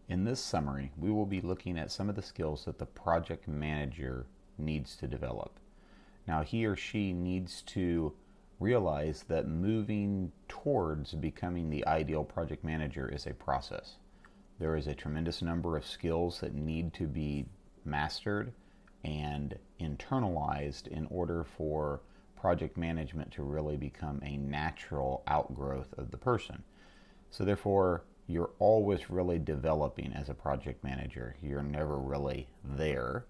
In this summary, we will be looking at some of the skills that the project manager needs to develop. Now, he or she needs to realize that moving towards becoming the ideal project manager is a process. There is a tremendous number of skills that need to be mastered and internalized in order for project management to really become a natural outgrowth of the person. So therefore, you're always really developing as a project manager. You're never really there.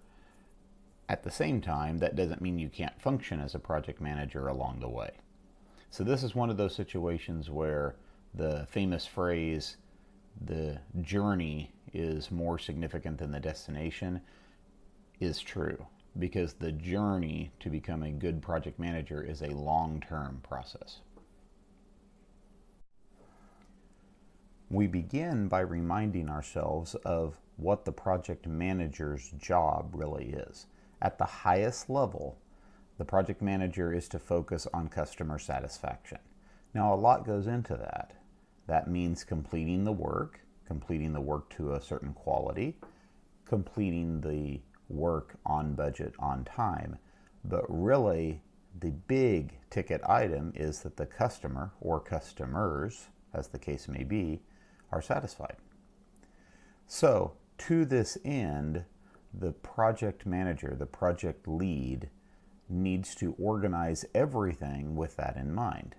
At the same time, that doesn't mean you can't function as a project manager along the way. So this is one of those situations where the famous phrase, the journey is more significant than the destination, is true, because the journey to become a good project manager is a long-term process. We begin by reminding ourselves of what the project manager's job really is. At the highest level, the project manager is to focus on customer satisfaction. Now, a lot goes into that. That means completing the work to a certain quality, completing the work on budget, on time. But really, the big ticket item is that the customer, or customers, as the case may be, are satisfied. So, to this end, the project manager, the project lead, needs to organize everything with that in mind.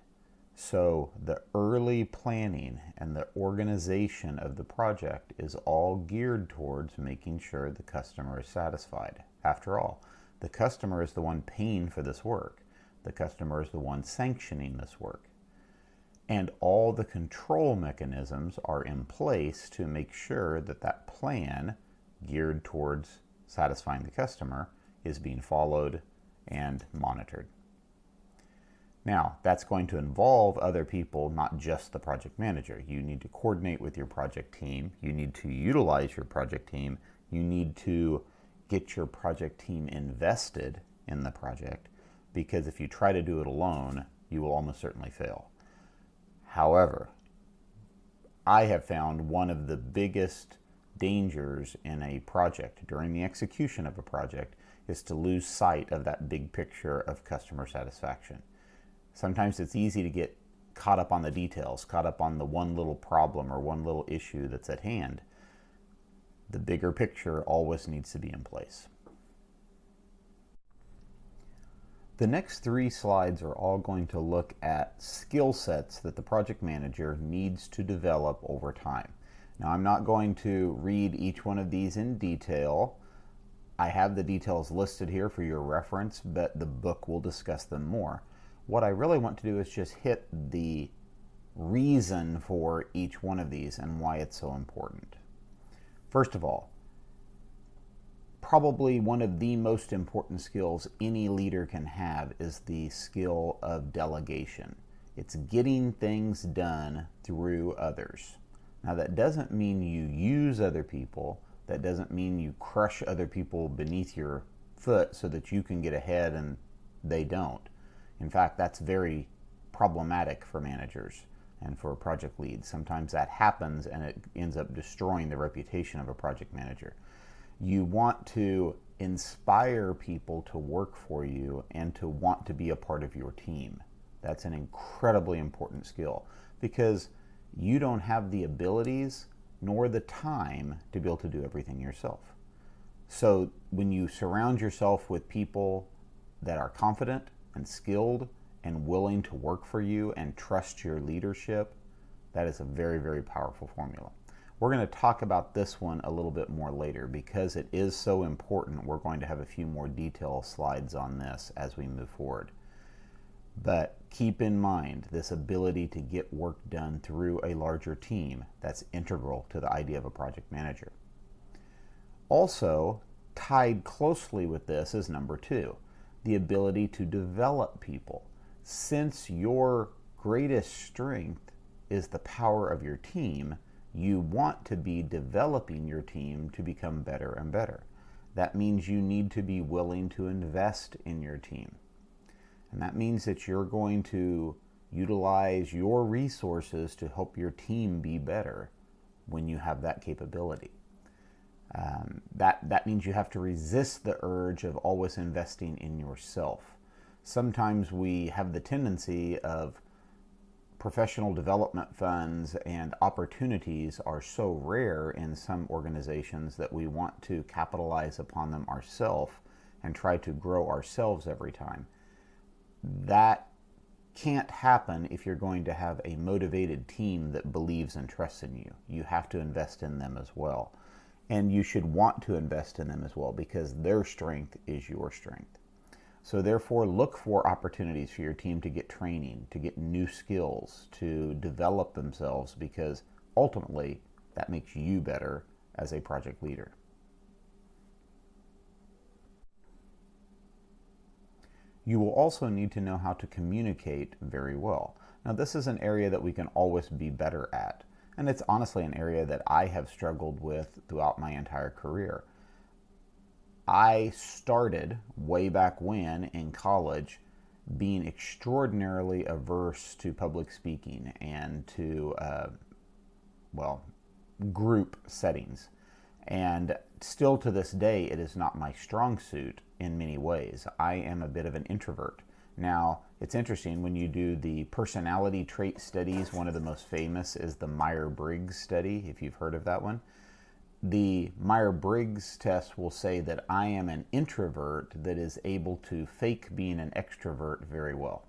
So the early planning and the organization of the project is all geared towards making sure the customer is satisfied. After all, the customer is the one paying for this work. The customer is the one sanctioning this work. And all the control mechanisms are in place to make sure that that plan geared towards satisfying the customer is being followed and monitored. Now, that's going to involve other people, not just the project manager. You need to coordinate with your project team. You need to utilize your project team. You need to get your project team invested in the project, because if you try to do it alone, you will almost certainly fail. However, I have found one of the biggest dangers in a project during the execution of a project is to lose sight of that big picture of customer satisfaction. Sometimes it's easy to get caught up on the details, caught up on the one little problem or one little issue that's at hand. The bigger picture always needs to be in place. The next 3 slides are all going to look at skill sets that the project manager needs to develop over time. Now, I'm not going to read each one of these in detail. I have the details listed here for your reference, but the book will discuss them more. What I really want to do is just hit the reason for each one of these and why it's so important. First of all, probably one of the most important skills any leader can have is the skill of delegation. It's getting things done through others. Now, that doesn't mean you use other people. That doesn't mean you crush other people beneath your foot so that you can get ahead and they don't. In fact, that's very problematic for managers and for project leads. Sometimes that happens and it ends up destroying the reputation of a project manager. You want to inspire people to work for you and to want to be a part of your team. That's an incredibly important skill, because you don't have the abilities nor the time to be able to do everything yourself. So when you surround yourself with people that are confident and skilled and willing to work for you and trust your leadership, that is a very, very powerful formula. We're going to talk about this one a little bit more later because it is so important. We're going to have a few more detail slides on this as we move forward. But keep in mind this ability to get work done through a larger team. That's integral to the idea of a project manager. Also, tied closely with this is number 2, the ability to develop people. Since your greatest strength is the power of your team, you want to be developing your team to become better and better. That means you need to be willing to invest in your team. And that means that you're going to utilize your resources to help your team be better. when you have that capability. That means you have to resist the urge of always investing in yourself. Sometimes we have the tendency of professional development funds and opportunities are so rare in some organizations that we want to capitalize upon them ourselves and try to grow ourselves every time. That can't happen if you're going to have a motivated team that believes and trusts in you. You have to invest in them as well. And you should want to invest in them as well because their strength is your strength. So therefore, look for opportunities for your team to get training, to get new skills, to develop themselves, because ultimately that makes you better as a project leader. You will also need to know how to communicate very well. Now, this is an area that we can always be better at, and it's honestly an area that I have struggled with throughout my entire career. I started way back when in college being extraordinarily averse to public speaking and to, group settings. And still to this day, it is not my strong suit in many ways. I am a bit of an introvert. Now, it's interesting when you do the personality trait studies, one of the most famous is the Myers-Briggs study, if you've heard of that one. The Myers-Briggs test will say that I am an introvert that is able to fake being an extrovert very well.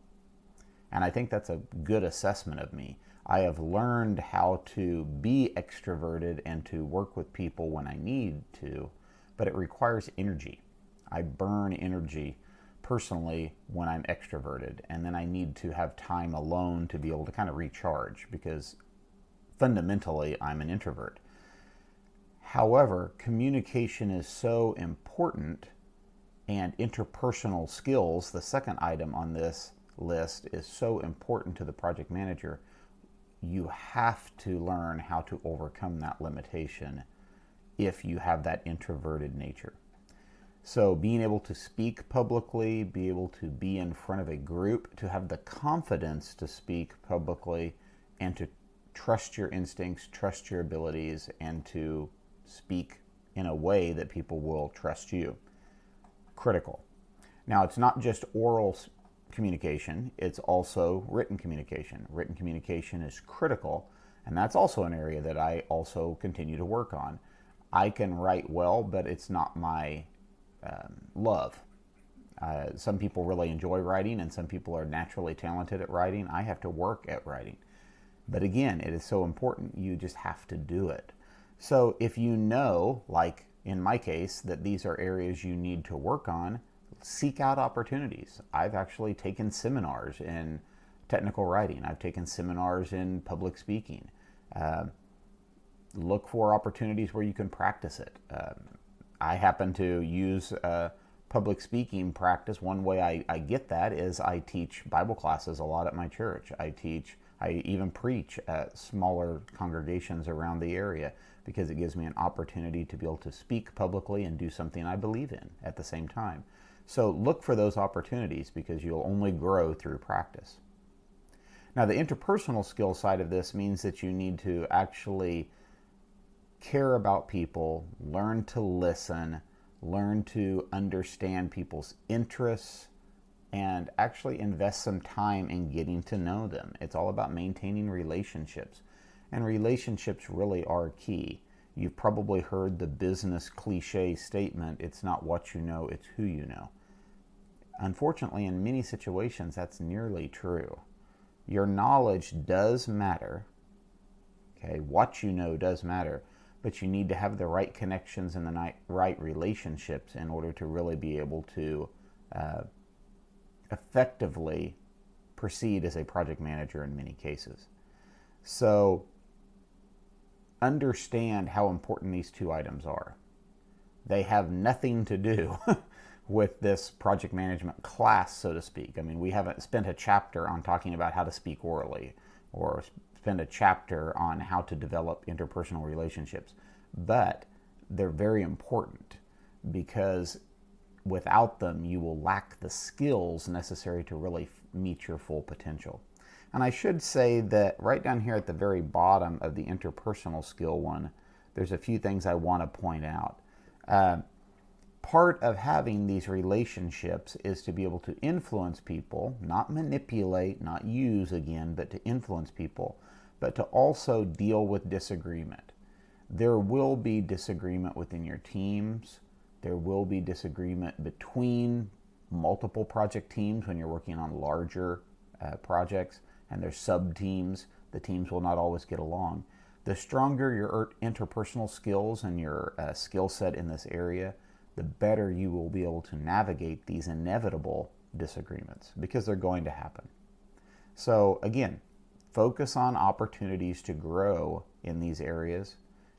And I think that's a good assessment of me. I have learned how to be extroverted and to work with people when I need to, but it requires energy. I burn energy personally when I'm extroverted, and then I need to have time alone to be able to kind of recharge because fundamentally I'm an introvert. However, communication is so important, and interpersonal skills, the second item on this list, is so important to the project manager. You have to learn how to overcome that limitation if you have that introverted nature. So being able to speak publicly, be able to be in front of a group, to have the confidence to speak publicly and to trust your instincts, trust your abilities, and to speak in a way that people will trust you. Critical. Now, it's not just oral communication, it's also written communication. Written communication is critical, and that's also an area that I also continue to work on. I can write well, but it's not my love. Some people really enjoy writing, and some people are naturally talented at writing. I have to work at writing. But again, it is so important, you just have to do it. So if you know, like in my case, that these are areas you need to work on, seek out opportunities. I've actually taken seminars in technical writing. I've taken seminars in public speaking. Look for opportunities where you can practice it. I happen to use public speaking practice. One way I get that is I teach Bible classes a lot at my church. I even preach at smaller congregations around the area because it gives me an opportunity to be able to speak publicly and do something I believe in at the same time. So look for those opportunities because you'll only grow through practice. Now, the interpersonal skill side of this means that you need to actually care about people, learn to listen, learn to understand people's interests, and actually invest some time in getting to know them. It's all about maintaining relationships, and relationships really are key. You've probably heard the business cliche statement, it's not what you know, it's who you know. Unfortunately, in many situations, that's nearly true. Your knowledge does matter, okay? What you know does matter, but you need to have the right connections and the right relationships in order to really be able to effectively proceed as a project manager in many cases. So understand how important these two items are. They have nothing to do with this project management class, so to speak. I mean, we haven't spent a chapter on talking about how to speak orally or spend a chapter on how to develop interpersonal relationships, but they're very important because without them, you will lack the skills necessary to really meet your full potential. And I should say that right down here at the very bottom of the interpersonal skill one, there's a few things I want to point out. Part of having these relationships is to be able to influence people, not manipulate, not use again, but to influence people, but to also deal with disagreement. There will be disagreement within your teams. There will be disagreement between multiple project teams when you're working on larger projects, and there's sub teams. The teams will not always get along. The stronger your interpersonal skills and your skill set in this area, the better you will be able to navigate these inevitable disagreements, because they're going to happen. So again, focus on opportunities to grow in these areas,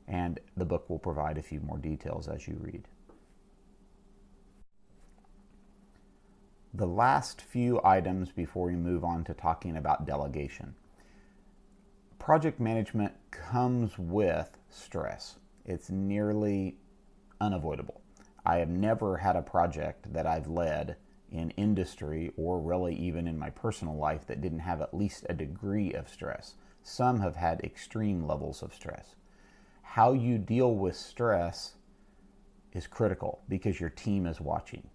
and the book will provide a few more details as you read. The last few items before we move on to talking about delegation. Project management comes with stress. It's nearly unavoidable. I have never had a project that I've led in industry, or really even in my personal life, that didn't have at least a degree of stress. Some have had extreme levels of stress. How you deal with stress is critical, because your team is watching.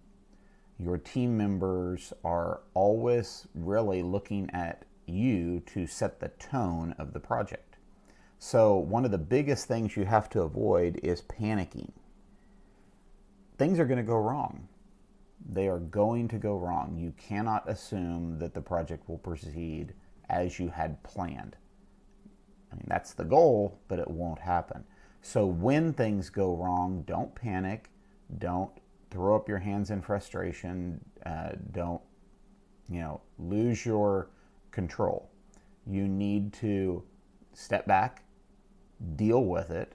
Your team members are always really looking at you to set the tone of the project. So one of the biggest things you have to avoid is panicking. Things are going to go wrong. They are going to go wrong. You cannot assume that the project will proceed as you had planned. I mean, that's the goal, but it won't happen. So when things go wrong, don't panic. Don't throw up your hands in frustration. Don't, lose your control. You need to step back, deal with it,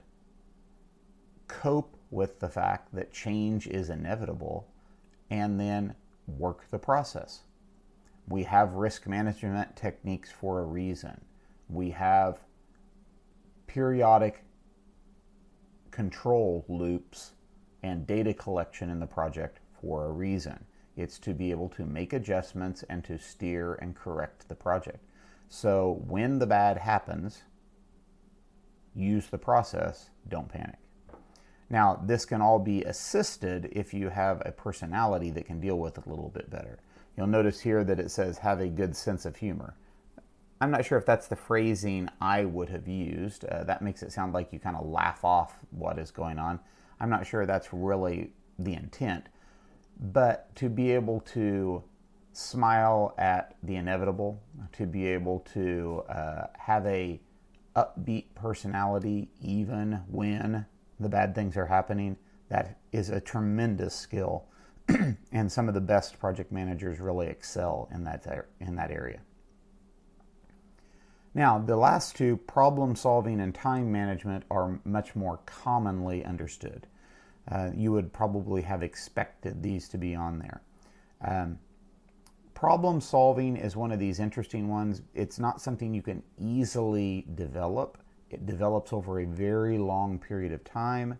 cope with the fact that change is inevitable, and then work the process. We have risk management techniques for a reason. We have periodic control loops and data collection in the project for a reason. It's to be able to make adjustments and to steer and correct the project. So when the bad happens, use the process, don't panic. Now, this can all be assisted if you have a personality that can deal with it a little bit better. You'll notice here that it says have a good sense of humor. I'm not sure if that's the phrasing I would have used. That makes it sound like you kind of laugh off what is going on. I'm not sure that's really the intent. But to be able to smile at the inevitable, to be able to have a upbeat personality even when the bad things are happening, that is a tremendous skill. And some of the best project managers really excel in that area. Now, the last two, problem solving and time management, are much more commonly understood. You would probably have expected these to be on there. Problem solving is one of these interesting ones. It's not something you can easily develop. It develops over a very long period of time,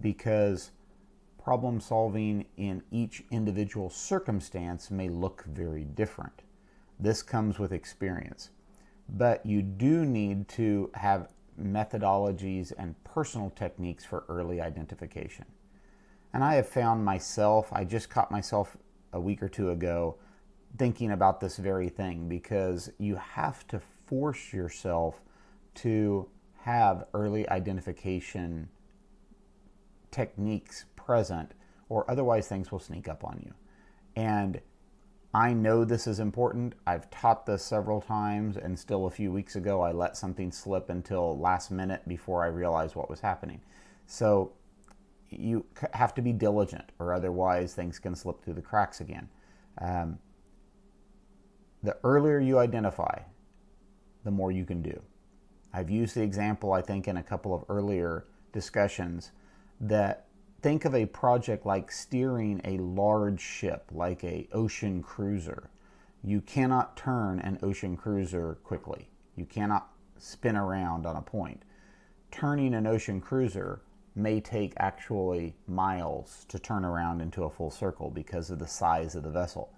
because problem solving in each individual circumstance may look very different. This comes with experience. But you do need to have methodologies and personal techniques for early identification. And I have found myself, I just caught myself a week or two ago thinking about this very thing, because you have to force yourself to have early identification techniques present, or otherwise things will sneak up on you. And I know this is important. I've taught this several times, and still a few weeks ago I let something slip until last minute before I realized what was happening. So you have to be diligent, or otherwise things can slip through the cracks again. The earlier you identify, the more you can do. I've used the example, I think, in a couple of earlier discussions, that think of a project like steering a large ship, like an ocean cruiser. You cannot turn an ocean cruiser quickly. You cannot spin around on a point. Turning an ocean cruiser may take actually miles to turn around into a full circle because of the size of the vessel.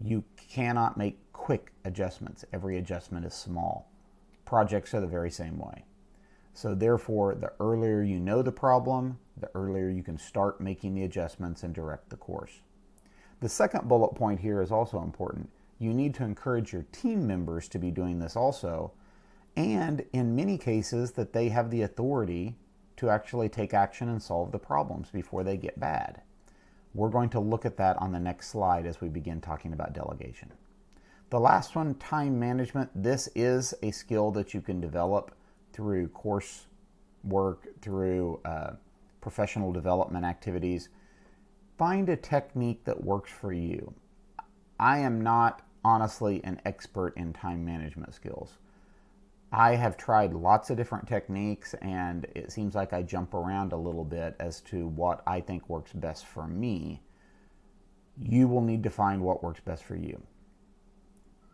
You cannot make quick adjustments. Every adjustment is small. Projects are the very same way. So therefore, the earlier you know the problem, the earlier you can start making the adjustments and direct the course. The second bullet point here is also important. You need to encourage your team members to be doing this also, and in many cases that they have the authority to actually take action and solve the problems before they get bad. We're going to look at that on the next slide as we begin talking about delegation. The last one, time management. This is a skill that you can develop through course work, through professional development activities. Find a technique that works for you. I am not honestly an expert in time management skills. I have tried lots of different techniques, and it seems like I jump around a little bit as to what I think works best for me. You will need to find what works best for you.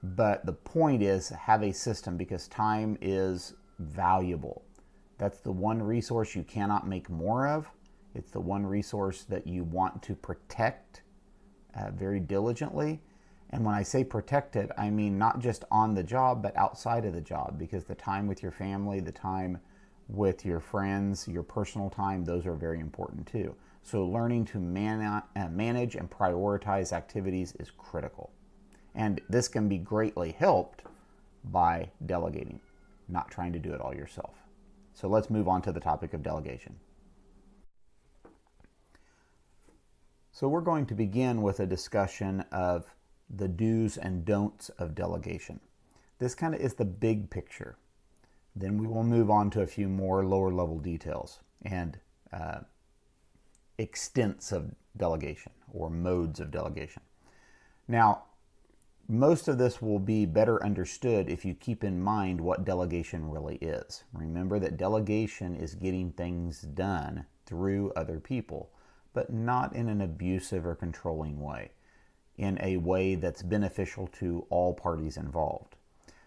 But the point is, have a system, because time is valuable. That's the one resource you cannot make more of. It's the one resource that you want to protect very diligently. And when I say protect it, I mean not just on the job, but outside of the job, because the time with your family, the time with your friends, your personal time, those are very important too. So learning to manage and prioritize activities is critical. And this can be greatly helped by delegating, not trying to do it all yourself. So let's move on to the topic of delegation. So we're going to begin with a discussion of the do's and don'ts of delegation. This kind of is the big picture. Then we will move on to a few more lower level details and extents of delegation or modes of delegation. Now, most of this will be better understood if you keep in mind what delegation really is. Remember that delegation is getting things done through other people, but not in an abusive or controlling way, in a way that's beneficial to all parties involved.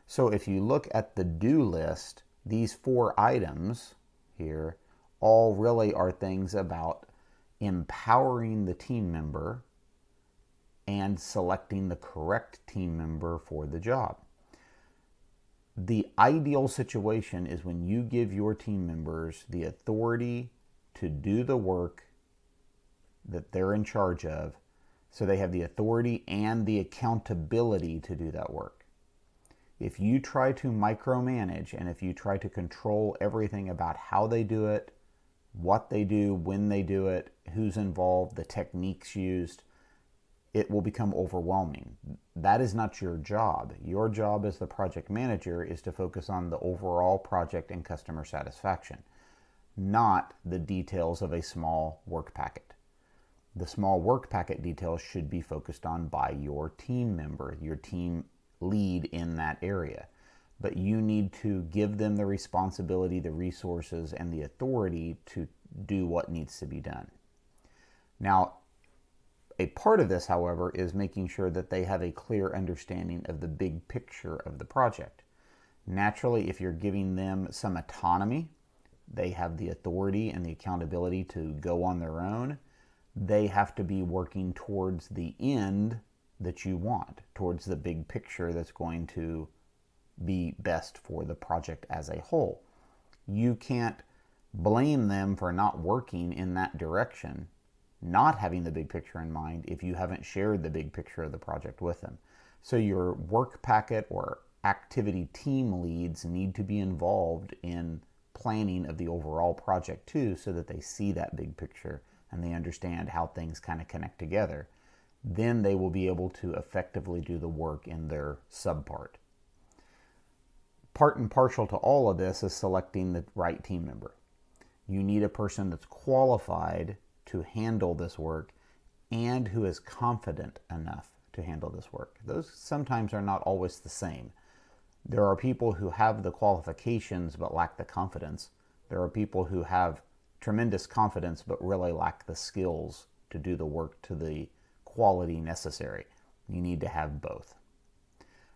So if you look at the do list, these 4 items here all really are things about empowering the team member and selecting the correct team member for the job. The ideal situation is when you give your team members the authority to do the work that they're in charge of, so they have the authority and the accountability to do that work. If you try to micromanage and if you try to control everything about how they do it, what they do, when they do it, who's involved, the techniques used, it will become overwhelming. That is not your job. Your job as the project manager is to focus on the overall project and customer satisfaction, not the details of a small work packet. The small work packet details should be focused on by your team member, your team lead in that area. But you need to give them the responsibility, the resources, and the authority to do what needs to be done. Now, a part of this, however, is making sure that they have a clear understanding of the big picture of the project. Naturally, if you're giving them some autonomy, they have the authority and the accountability to go on their own. They have to be working towards the end that you want, towards the big picture that's going to be best for the project as a whole. You can't blame them for not working in that direction, not having the big picture in mind, if you haven't shared the big picture of the project with them. So your work packet or activity team leads need to be involved in planning of the overall project too, so that they see that big picture and they understand how things kind of connect together. Then they will be able to effectively do the work in their subpart. Part and partial to all of this is selecting the right team member. You need a person that's qualified to handle this work and who is confident enough to handle this work. Those sometimes are not always the same. There are people who have the qualifications but lack the confidence. There are people who have tremendous confidence but really lack the skills to do the work to the quality necessary. You need to have both.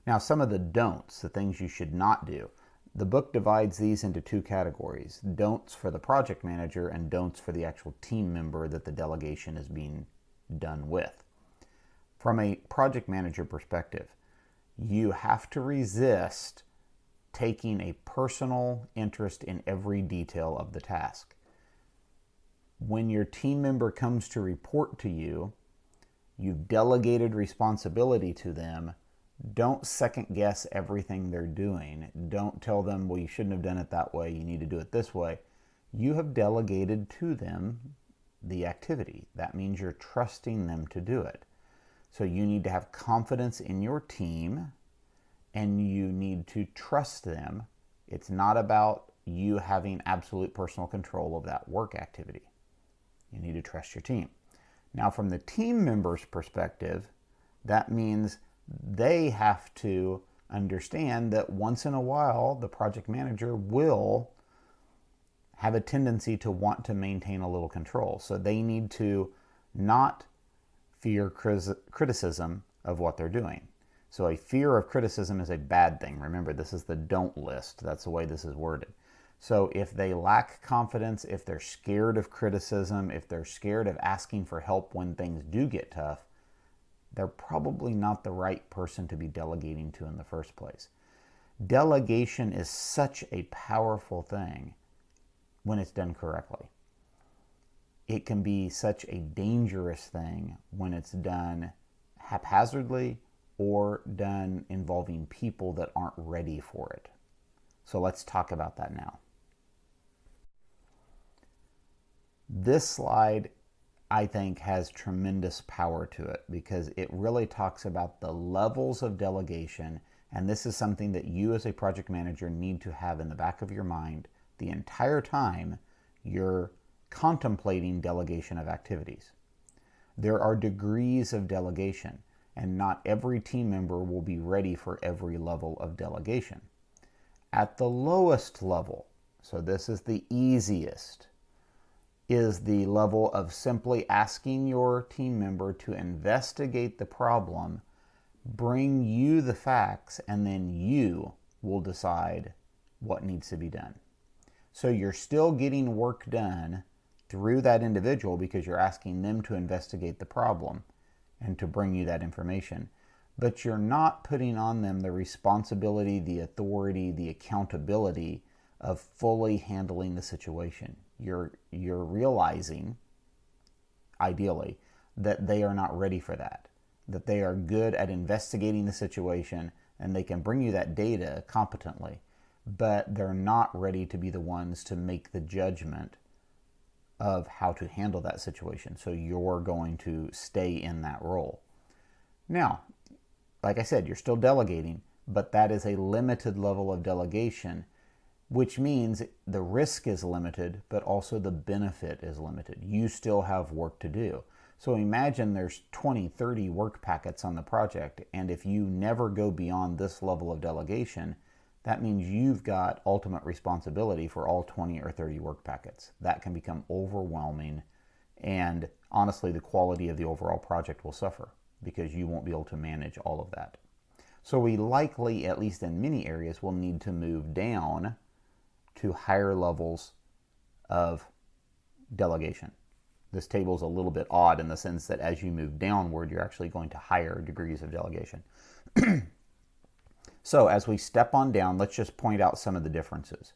Now, some of the don'ts, the things you should not do. The book divides these into 2 categories: don'ts for the project manager and don'ts for the actual team member that the delegation is being done with. From a project manager perspective, you have to resist taking a personal interest in every detail of the task. When your team member comes to report to you, you've delegated responsibility to them. Don't second guess everything they're doing. Don't tell them, well, you shouldn't have done it that way. You need to do it this way. You have delegated to them the activity. That means you're trusting them to do it. So you need to have confidence in your team and you need to trust them. It's not about you having absolute personal control of that work activity. You need to trust your team. Now, from the team member's perspective, that means they have to understand that once in a while, the project manager will have a tendency to want to maintain a little control. So they need to not fear criticism of what they're doing. So a fear of criticism is a bad thing. Remember, this is the don't list. That's the way this is worded. So if they lack confidence, if they're scared of criticism, if they're scared of asking for help when things do get tough, they're probably not the right person to be delegating to in the first place. Delegation is such a powerful thing when it's done correctly. It can be such a dangerous thing when it's done haphazardly or done involving people that aren't ready for it. So let's talk about that now. This slide, I think, has tremendous power to it because it really talks about the levels of delegation, and this is something that you as a project manager need to have in the back of your mind the entire time you're contemplating delegation of activities. There are degrees of delegation, and not every team member will be ready for every level of delegation. At the lowest level, so this is the easiest, is the level of simply asking your team member to investigate the problem, bring you the facts, and then you will decide what needs to be done. So you're still getting work done through that individual because you're asking them to investigate the problem and to bring you that information. But you're not putting on them the responsibility, the authority, the accountability of fully handling the situation. You're realizing, ideally, that they are not ready for that they are good at investigating the situation and they can bring you that data competently, but they're not ready to be the ones to make the judgment of how to handle that situation. So you're going to stay in that role. Now, like I said, you're still delegating, but that is a limited level of delegation, which means the risk is limited, but also the benefit is limited. You still have work to do. So imagine there's 20, 30 work packets on the project, and if you never go beyond this level of delegation, that means you've got ultimate responsibility for all 20 or 30 work packets. That can become overwhelming, and honestly, the quality of the overall project will suffer because you won't be able to manage all of that. So we likely, at least in many areas, will need to move down to higher levels of delegation. This table is a little bit odd in the sense that as you move downward, you're actually going to higher degrees of delegation. So as we step on down, let's just point out some of the differences.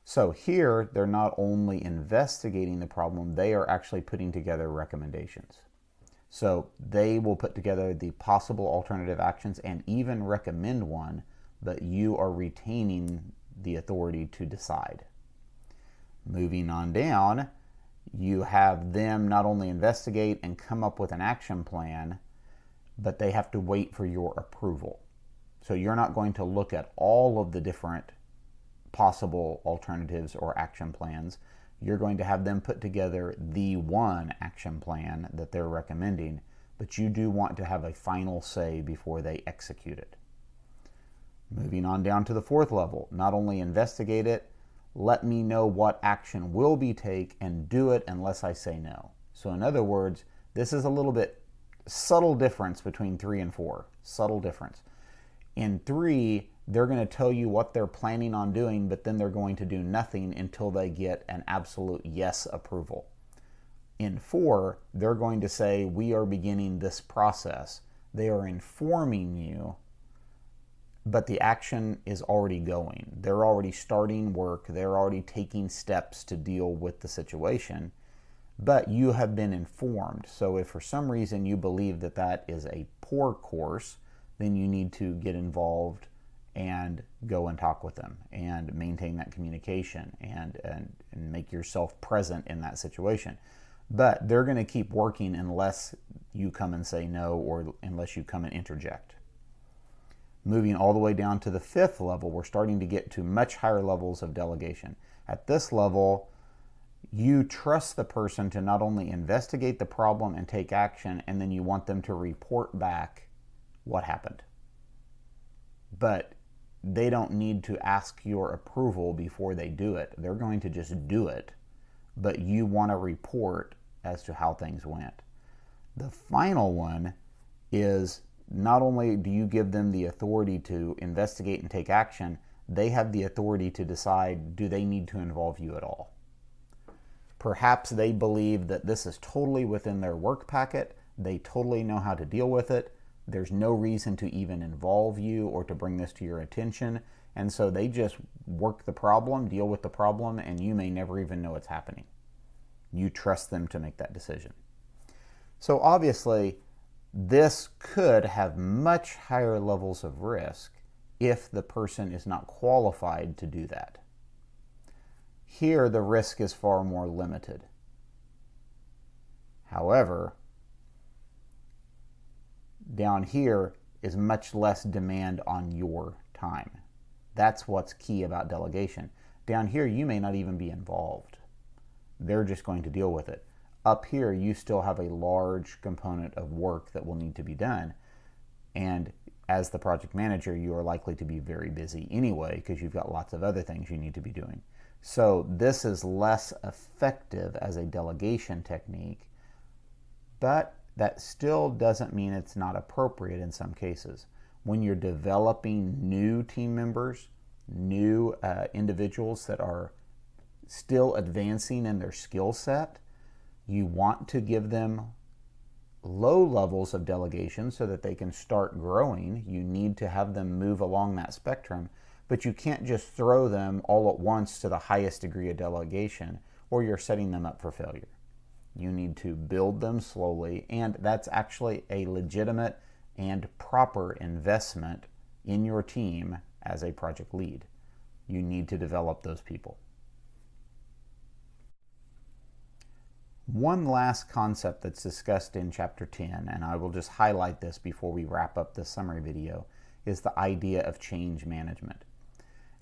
So here, they're not only investigating the problem, they are actually putting together recommendations. So they will put together the possible alternative actions and even recommend one, but you are retaining the authority to decide. Moving on down, you have them not only investigate and come up with an action plan, but they have to wait for your approval. So you're not going to look at all of the different possible alternatives or action plans. You're going to have them put together the one action plan that they're recommending, but you do want to have a final say before they execute it. Moving on down to the fourth level, not only investigate it, let me know what action will be taken and do it unless I say no. So in other words, this is a little bit subtle difference between 3 and 4. Subtle difference. In 3, they're going to tell you what they're planning on doing, but then they're going to do nothing until they get an absolute yes approval. In 4, they're going to say, we are beginning this process. They are informing you, but the action is already going. They're already starting work. They're already taking steps to deal with the situation, but you have been informed. So if for some reason you believe that that is a poor course, then you need to get involved and go and talk with them and maintain that communication and make yourself present in that situation. But they're going to keep working unless you come and say no, or unless you come and interject. Moving all the way down to the 5th level, we're starting to get to much higher levels of delegation. At this level, you trust the person to not only investigate the problem and take action, and then you want them to report back what happened. But they don't need to ask your approval before they do it. They're going to just do it, but you want to report as to how things went. The final one is, not only do you give them the authority to investigate and take action, they have the authority to decide, do they need to involve you at all? Perhaps they believe that this is totally within their work packet, they totally know how to deal with it, there's no reason to even involve you or to bring this to your attention, and so they just work the problem, deal with the problem, and you may never even know it's happening. You trust them to make that decision. So obviously, this could have much higher levels of risk if the person is not qualified to do that. Here, the risk is far more limited. However, down here is much less demand on your time. That's what's key about delegation. Down here, you may not even be involved. They're just going to deal with it. Up here, you still have a large component of work that will need to be done. And as the project manager, you are likely to be very busy anyway because you've got lots of other things you need to be doing. So this is less effective as a delegation technique, but that still doesn't mean it's not appropriate in some cases. When you're developing new team members, new individuals that are still advancing in their skill set, you want to give them low levels of delegation so that they can start growing. You need to have them move along that spectrum, but you can't just throw them all at once to the highest degree of delegation, or you're setting them up for failure. You need to build them slowly, and that's actually a legitimate and proper investment in your team as a project lead. You need to develop those people. One last concept that's discussed in Chapter 10, and I will just highlight this before we wrap up this summary video, is the idea of change management.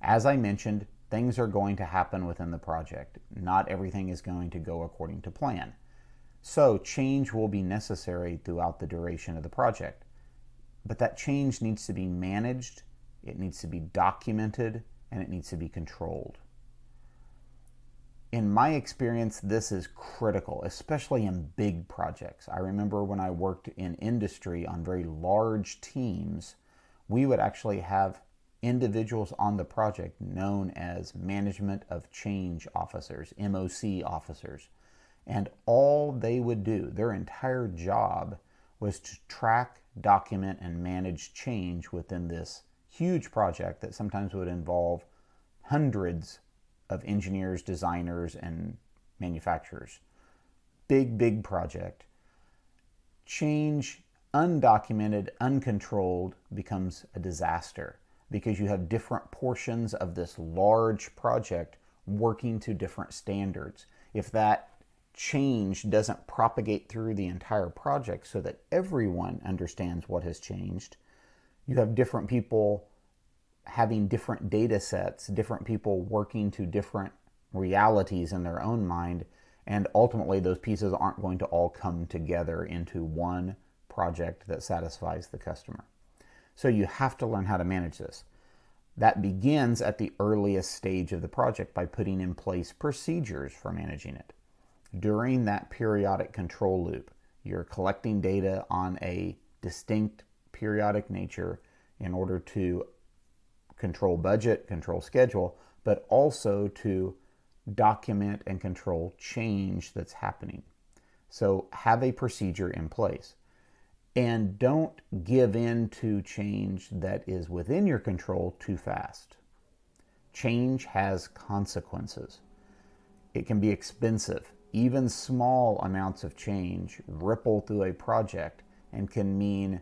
As I mentioned, things are going to happen within the project. Not everything is going to go according to plan. So change will be necessary throughout the duration of the project. But that change needs to be managed, it needs to be documented, and it needs to be controlled. In my experience, this is critical, especially in big projects. I remember when I worked in industry on very large teams, we would actually have individuals on the project known as Management of Change Officers, MOC officers. And all they would do, their entire job, was to track, document, and manage change within this huge project that sometimes would involve hundreds of engineers, designers, and manufacturers. Big project. Change, undocumented, uncontrolled, becomes a disaster because you have different portions of this large project working to different standards. If that change doesn't propagate through the entire project so that everyone understands what has changed, you have different people having different data sets, different people working to different realities in their own mind, and ultimately those pieces aren't going to all come together into one project that satisfies the customer. So you have to learn how to manage this. That begins at the earliest stage of the project by putting in place procedures for managing it. During that periodic control loop, you're collecting data on a distinct periodic nature in order to control budget, control schedule, but also to document and control change that's happening. So have a procedure in place. And don't give in to change that is within your control too fast. Change has consequences. It can be expensive. Even small amounts of change ripple through a project and can mean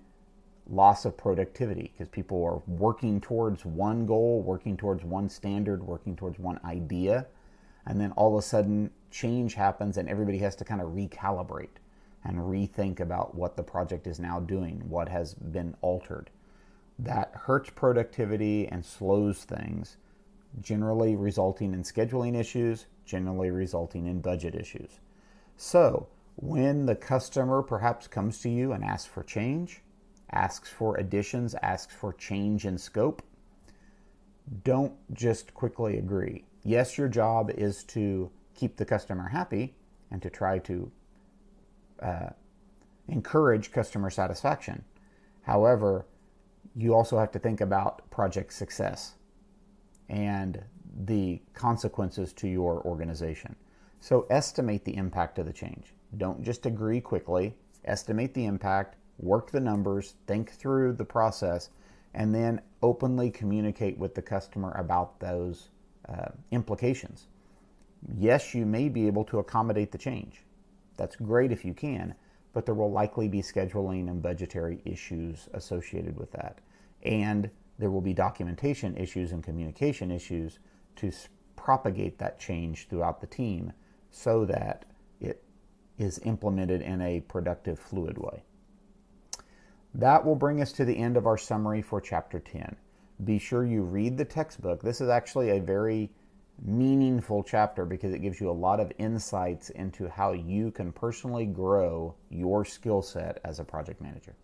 loss of productivity because people are working towards one goal, working towards one standard, working towards one idea, and then all of a sudden change happens and everybody has to kind of recalibrate and rethink about what the project is now doing, what has been altered. That hurts productivity and slows things, generally resulting in scheduling issues, generally resulting in budget issues. So when the customer perhaps comes to you and asks for change, asks for additions, asks for change in scope, don't just quickly agree. Yes, your job is to keep the customer happy and to try to encourage customer satisfaction. However, you also have to think about project success and the consequences to your organization. So estimate the impact of the change. Don't just agree quickly. Estimate the impact, work the numbers, think through the process, and then openly communicate with the customer about those implications. Yes, you may be able to accommodate the change. That's great if you can, but there will likely be scheduling and budgetary issues associated with that. And there will be documentation issues and communication issues to propagate that change throughout the team so that it is implemented in a productive, fluid way. That will bring us to the end of our summary for Chapter 10. Be sure you read the textbook. This is actually a very meaningful chapter because it gives you a lot of insights into how you can personally grow your skill set as a project manager.